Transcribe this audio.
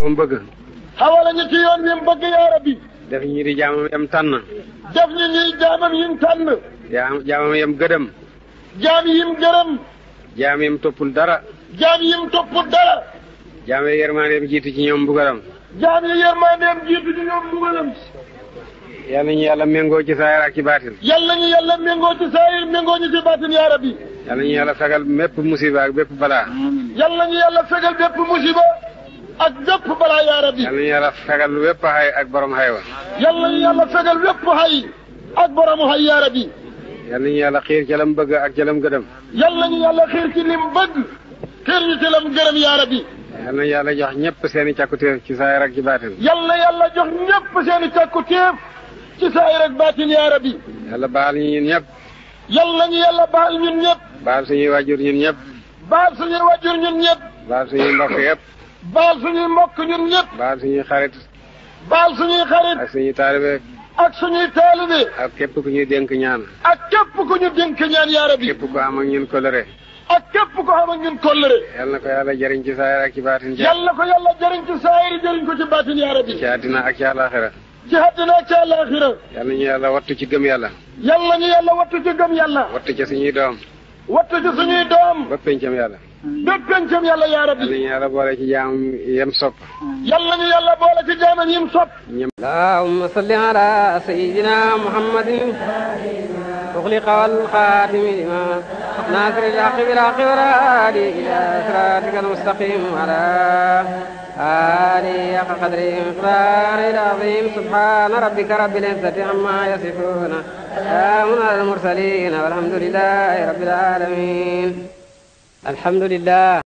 mu bëgg. xawala ñu ci yoon wi mu bëgg yaa rabbi. def ñi di jaamam yam tànn. def ñu ñuy jaamam yim tànn. jaamam yam gëdëm. jaam yim gërëm. jaam yam toppul dara. jaam yim toppul dara. jaam yi yërmandeem jiitu ci ñoom mbugalam. jaam yi yërmandeem jiitu ci ñoom mbugalam. yal nañu yàlla méngoo ci saayir ak ci baatin. yal nañu yàlla méngoo ci saayir méngoo ñu ci baatin yaa rabbi. yal nañu yàlla fegal bépp musiba ak bépp balaa. yal nañu yàlla fegal bépp musiba ak bépp balaa yaa rabbi. yal nañu yàlla fegal bépp xay ak borom xay wa. yal nañu yàlla fegal bépp xay ak borom xay yaa rabbi. yal nañu yàlla xiir ci lam bëgg ak ci lam gëdëm. yal nañu yàlla xiir ci lim bëgg xiir ñu ci lam gërëm yaa rabbi. yal na yàlla jox ñëpp seen i càkkutéef ci saayir ak ci baatin. yal na yàlla jox ñëpp seen i càkkutéef ci saayir ak baatin yaa rabbi. yàlla baal ñu ñun ñëpp. yal nañu yàlla baal ñun ñëpp. baal suñuy wàjjur ñun ñëpp. baal suñuy wàjjur ñun ñëpp. baal suñuy mbokk yëpp. baal suñuy mbokk ñun ñëpp. baal suñuy xarit. baal suñuy xarit. ak suñuy taalibe. ak suñuy taalibe. ak képp ku ñuy dénk ñaan. ak képp ku ñu dénk ñaan yaa rabbi. képp ku am ak ñun kolëre. ak képp ko xam ak ñun kollëre. yal na ko yàlla jëriñ ci saayir ak ci baatin. yal na ko yàlla jëriñ ci saayir jëriñ ko ci baatin yaa rabbi. ci àddina ak ci àllaaxira. ci àddina ak ci àllaaxira. yal nañu yàlla wattu ci gëm yàlla. yal nañu yàlla wattu ci gëm yàlla. wattu ci suñuy doom. wattu ci suñuy doom. ba pencam yàlla. ba pencam yàlla yaa rabbi. yal nañu yàlla boole ci jaam yem sopp. yal nañu yàlla boole ci jaamam yim sopp. allahumma salli ala sayyidina muhammadin أغلق والخاتم لما ناصر الحق بالحق والهادي إلى صراطك المستقيم على آله حق قدره ومقداره العظيم سبحان ربك رب العزة عما يصفون سلام على المرسلين والحمد لله رب العالمين الحمد لله